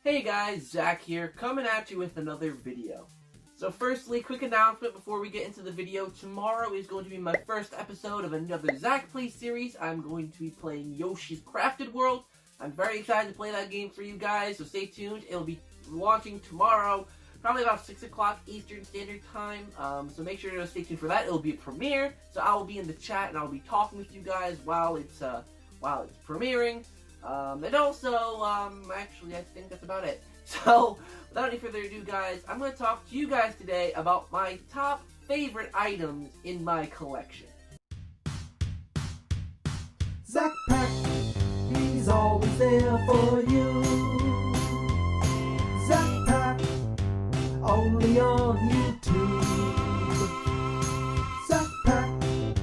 Hey guys, Zach here, coming at you with another video. So firstly, quick announcement before we get into the video. Tomorrow is going to be my first episode of another Zach Play series. I'm going to be playing Yoshi's Crafted World. I'm very excited to play that game for you guys, so stay tuned. It'll be launching tomorrow, probably about 6 o'clock Eastern Standard Time. So make sure to stay tuned for that. It'll be a premiere, so I will be in the chat and I'll be talking with you guys while it's premiering. And also, actually, I think that's about it. So, without any further ado, guys, I'm going to talk to you guys today about my top favorite items in my collection. ZakPak, he's always there for you. ZakPak, only on YouTube. ZakPak,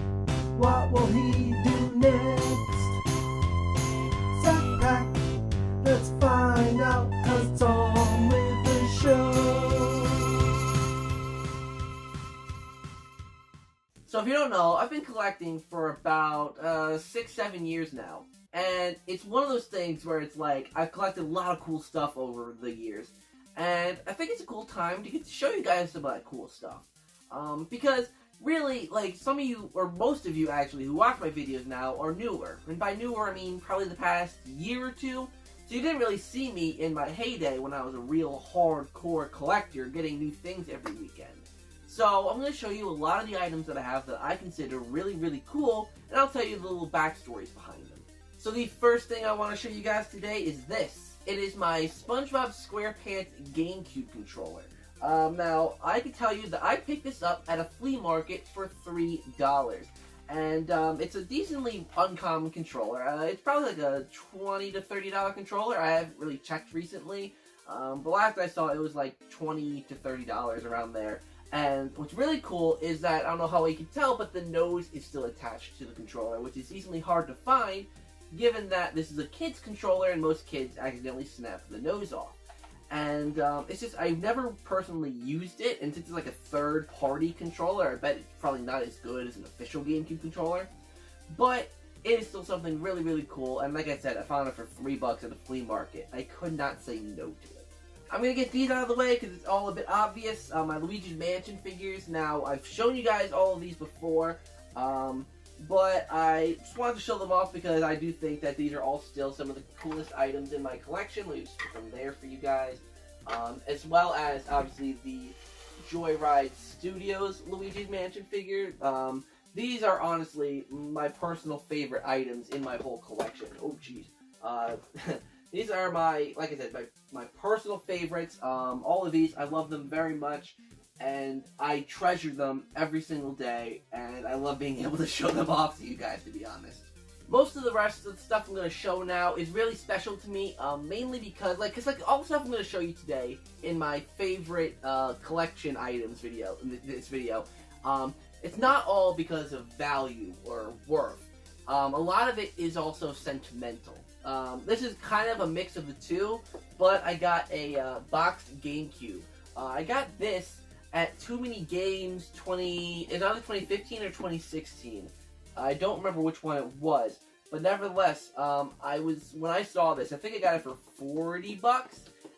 what will he do next? ZakPak, let's find out, 'cause it's on with the show. So if you don't know, I've been collecting for about 6-7 years now. And it's one of those things where it's like, I've collected a lot of cool stuff over the years. And I think it's a cool time to get to show you guys some of that cool stuff. Because really, like, some of you, or most of you actually, who watch my videos now are newer. And by newer, I mean probably the past year or two. So you didn't really see me in my heyday when I was a real hardcore collector getting new things every weekend. So I'm going to show you a lot of the items that I have that I consider really, really cool, and I'll tell you the little backstories behind them. So the first thing I want to show you guys today is this. It is my SpongeBob SquarePants GameCube Controller. Now, I can tell you that I picked this up at a flea market for $3. And it's a decently uncommon controller. It's probably like a $20 to $30 controller. I haven't really checked recently. But last I saw, it was like $20 to $30 around there. And what's really cool is that, I don't know how you can tell, but the nose is still attached to the controller, which is easily hard to find, given that this is a kid's controller and most kids accidentally snap the nose off. And it's just, I've never personally used it, and since it's like a third-party controller, I bet it's probably not as good as an official GameCube controller. But it is still something really, really cool, and like I said, I found it for $3 at a flea market. I could not say no to it. I'm going to get these out of the way because it's all a bit obvious. My Luigi's Mansion figures. Now, I've shown you guys all of these before, but I just wanted to show them off because I do think that these are all still some of the coolest items in my collection. Let me just put them there for you guys. As well as, obviously, the Joyride Studios Luigi's Mansion figure. These are honestly my personal favorite items in my whole collection. Oh, jeez. These are my, like I said, my personal favorites. All of these, I love them very much. And I treasure them every single day, and I love being able to show them off to you guys, to be honest. Most of the rest of the stuff I'm going to show now is really special to me, mainly because, all the stuff I'm going to show you today in my favorite collection items video, in this video, it's not all because of value or worth. A lot of it is also sentimental. This is kind of a mix of the two, but I got a boxed GameCube. I got this at Too Many Games it's either 2015 or 2016. I don't remember which one it was, but nevertheless, when I saw this, I think I got it for $40,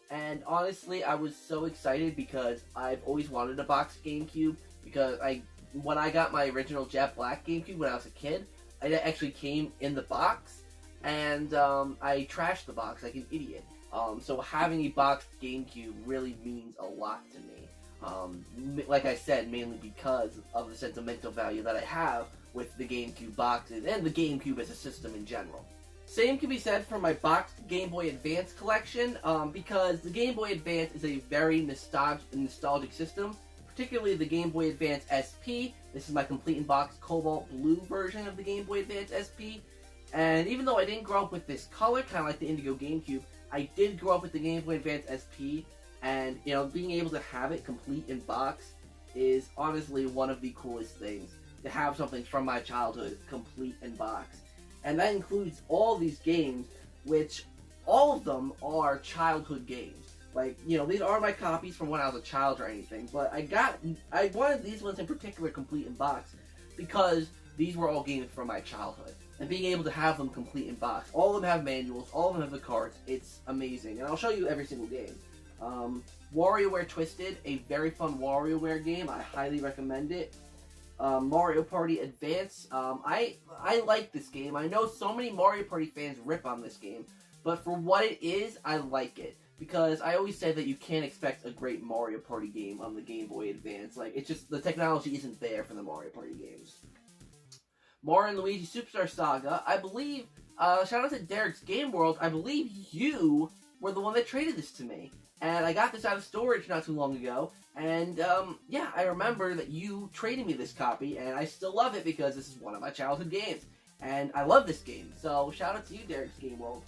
and honestly, I was so excited because I've always wanted a boxed GameCube, because when I got my original Jet Black GameCube when I was a kid, it actually came in the box, and I trashed the box like an idiot. So having a boxed GameCube really means a lot to me. Like I said, mainly because of the sentimental value that I have with the GameCube boxes and the GameCube as a system in general. Same can be said for my boxed Game Boy Advance collection, because the Game Boy Advance is a very nostalgic system, particularly the Game Boy Advance SP. This is my complete in box cobalt blue version of the Game Boy Advance SP. And even though I didn't grow up with this color, kind of like the Indigo GameCube, I did grow up with the Game Boy Advance SP. And, you know, being able to have it complete in box is honestly one of the coolest things. To have something from my childhood complete in box. And that includes all these games, which all of them are childhood games. Like, you know, these aren't my copies from when I was a child or anything, but I wanted these ones in particular complete in box because these were all games from my childhood. and being able to have them complete in box. All of them have manuals, all of them have the cards. It's amazing, and I'll show you every single game. WarioWare Twisted, a very fun WarioWare game. I highly recommend it. Mario Party Advance. I like this game. I know so many Mario Party fans rip on this game, but for what it is, I like it. Because I always say that you can't expect a great Mario Party game on the Game Boy Advance. Like, it's just, the technology isn't there for the Mario Party games. Mario and Luigi Superstar Saga. I believe, shout out to Derek's Game World, I believe you were the one that traded this to me. And I got this out of storage not too long ago. And, yeah, I remember that you traded me this copy, and I still love it because this is one of my childhood games. And I love this game. So, shout out to you, Derek's Game World,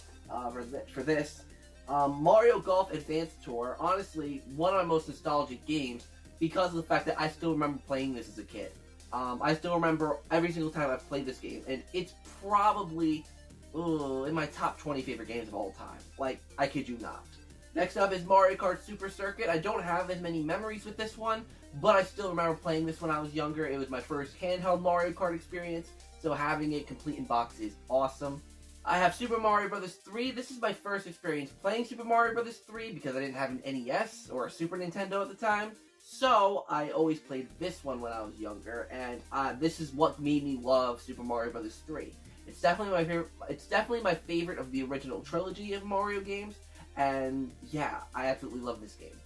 for this. Mario Golf Advanced Tour, honestly, one of my most nostalgic games because of the fact that I still remember playing this as a kid. I still remember every single time I've played this game, and it's probably in my top 20 favorite games of all time. Like, I kid you not. Next up is Mario Kart Super Circuit. I don't have as many memories with this one, but I still remember playing this when I was younger. It was my first handheld Mario Kart experience, so having it complete in box is awesome. I have Super Mario Bros. 3. This is my first experience playing Super Mario Bros. 3 because I didn't have an NES or a Super Nintendo at the time. So, I always played this one when I was younger, and this is what made me love Super Mario Bros. 3. It's definitely my favorite. It's definitely my favorite of the original trilogy of Mario games, and yeah, I absolutely love this game.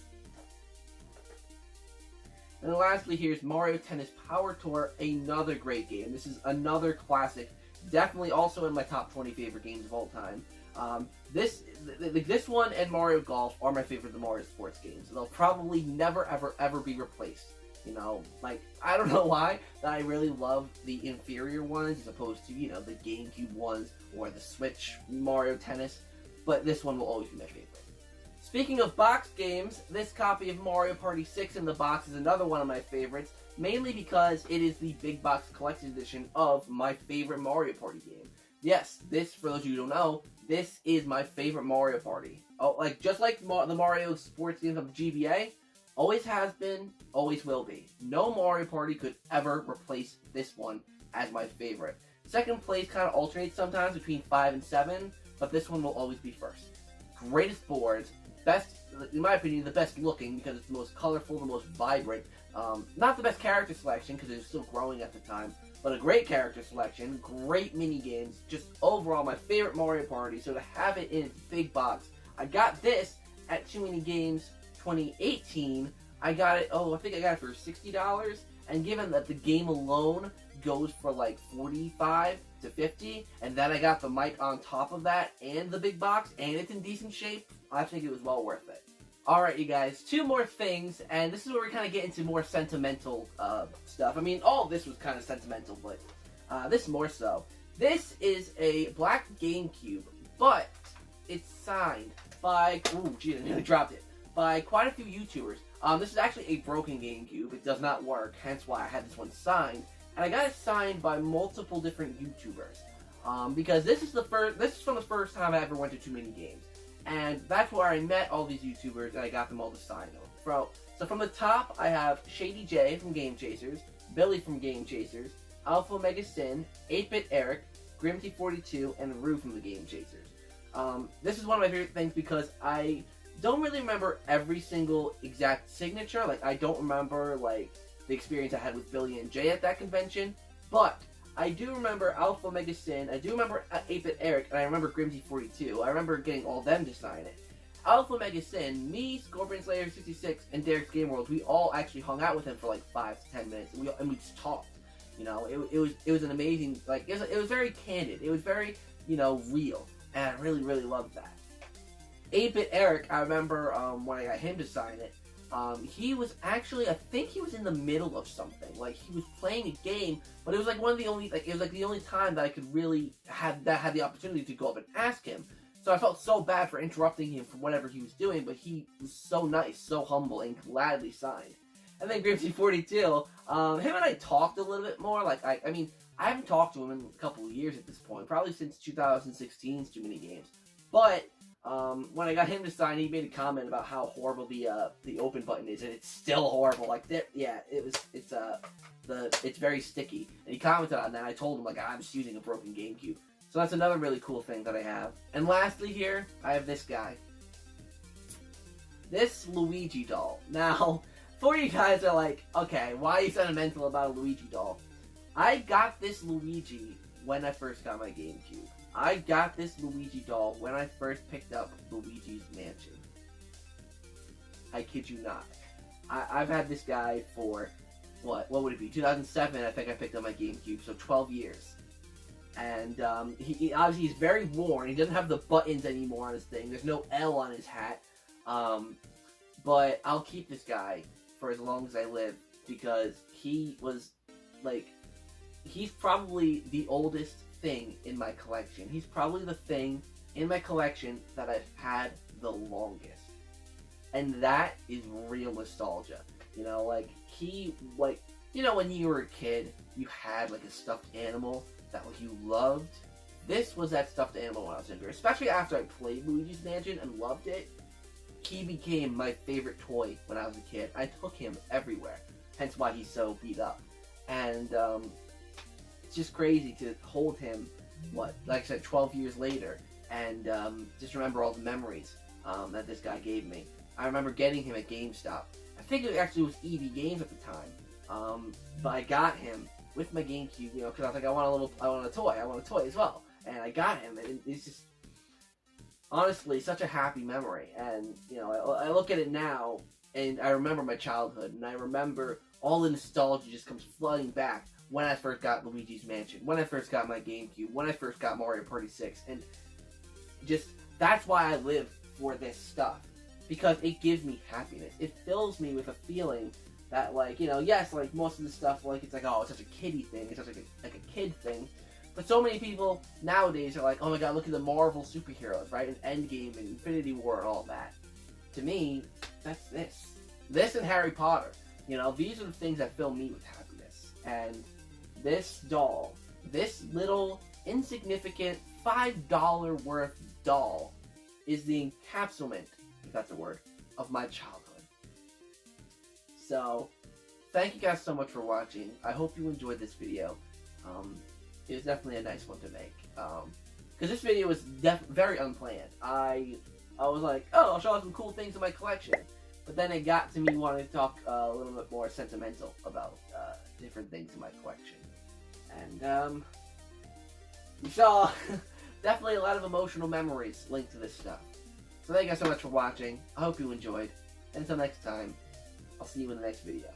And lastly, here's Mario Tennis Power Tour, another great game. This is another classic. Definitely also in my top 20 favorite games of all time. This one and Mario Golf are my favorite of the Mario sports games. They'll probably never, ever be replaced. You know, like, I don't know why, but I really love the inferior ones as opposed to, you know, the GameCube ones or the Switch Mario Tennis. But this one will always be my favorite. Speaking of box games, this copy of Mario Party 6 in the box is another one of my favorites. Mainly because it is the big box collection edition of my favorite Mario Party game. Yes, this, for those of you who don't know, this is my favorite Mario Party. Oh, like, just like the Mario sports games of the GBA, always has been, always will be. No Mario Party could ever replace this one as my favorite. Second place kind of alternates sometimes between 5 and 7, but this one will always be first. Greatest boards, best, in my opinion, the best looking because it's the most colorful, the most vibrant. Not the best character selection because it was still growing at the time, but a great character selection, great mini games, just overall my favorite Mario Party. So to have it in its big box, I got this at Too Many Games 2018. I got it. I think I got it for $60. And given that the game alone goes for like $45 to $50, and then I got the mic on top of that and the big box, and it's in decent shape, I think it was well worth it. Alright, you guys, two more things, and this is where we kind of get into more sentimental stuff. I mean, all of this was kind of sentimental, but this more so. This is a black GameCube, but it's signed by, ooh, gee, I nearly dropped it, by quite a few YouTubers. This is actually a broken GameCube. It does not work, hence why I had this one signed. And I got it signed by multiple different YouTubers. Because this is from the first time I ever went to Too Many Games. And that's where I met all these YouTubers and I got them all to sign them. So from the top, I have Shady J from Game Chasers, Billy from Game Chasers, Alpha Omega Sin, 8-Bit Eric, Grimty42, and Rue from the Game Chasers. This is one of my favorite things because I don't really remember every single exact signature. Like, I don't remember, like, the experience I had with Billy and Jay at that convention, but I do remember Alpha Omega Sin, I do remember 8-Bit Eric, and I remember Grimty42. I remember getting all of them to sign it. Alpha Omega Sin, me, Scorpion Slayer 66, and Derek's Game World, we all actually hung out with him for like 5 to 10 minutes, and we just talked. You know, it was an amazing, like, it was very candid. It was very, you know, real, and I really, really loved that. 8-Bit Eric, I remember when I got him to sign it, he was actually, I think he was in the middle of something. Like, he was playing a game, but it was like one of the only, like, it was like the only time that I could really had the opportunity to go up and ask him. So I felt so bad for interrupting him from whatever he was doing, but he was so nice, so humble, and gladly signed. And then Grimty42, him and I talked a little bit more. Like, I mean, I haven't talked to him in a couple of years at this point, probably since 2016's Too Many Games. But when I got him to sign, he made a comment about how horrible the open button is, and it's still horrible. Like, yeah, it's very sticky. And he commented on that. I told him, like, I'm just using a broken GameCube. So that's another really cool thing that I have. And lastly here, I have this guy. This Luigi doll. Now, before you guys are like, okay, why are you sentimental about a Luigi doll? I got this Luigi when I first got my GameCube. I got this Luigi doll when I first picked up Luigi's Mansion. I kid you not. I've had this guy for, what would it be? 2007, I think I picked up my GameCube, so 12 years. And he obviously he's very worn. He doesn't have the buttons anymore on his thing. There's no L on his hat. But I'll keep this guy for as long as I live because he was, like, he's probably the oldest thing in my collection. He's probably the thing in my collection that I've had the longest. And that is real nostalgia. You know, like, you know, when you were a kid, you had, like, a stuffed animal that you loved. This was that stuffed animal when I was younger. Especially after I played Luigi's Mansion and loved it. He became my favorite toy when I was a kid. I took him everywhere. Hence why he's so beat up. And, it's just crazy to hold him, like I said, 12 years later, and just remember all the memories that this guy gave me. I remember getting him at GameStop. I think it actually was EB Games at the time, but I got him with my GameCube, you know, because I was like, I want a toy as well, and I got him, and it's just honestly such a happy memory. And you know, I look at it now, and I remember my childhood, and I remember all the nostalgia just comes flooding back. When I first got Luigi's Mansion, when I first got my GameCube, when I first got Mario Party 6, and just, that's why I live for this stuff, because it gives me happiness. It fills me with a feeling that, like, you know, yes, like, most of the stuff, like, it's like, oh, it's such a kiddie thing, it's such like a kid thing, but so many people nowadays are like, oh my god, look at the Marvel superheroes, right, and Endgame and Infinity War and all that. To me, that's this. This and Harry Potter. You know, these are the things that fill me with happiness. And this doll, this little insignificant $5 worth doll, is the encapsulation, if that's a word, of my childhood. So, thank you guys so much for watching. I hope you enjoyed this video. It was definitely a nice one to make. Because this video was very unplanned. I was like, oh, I'll show off some cool things in my collection. But then it got to me wanting to talk a little bit more sentimental about different things in my collection. And you saw definitely a lot of emotional memories linked to this stuff. So thank you guys so much for watching. I hope you enjoyed. And until next time, I'll see you in the next video.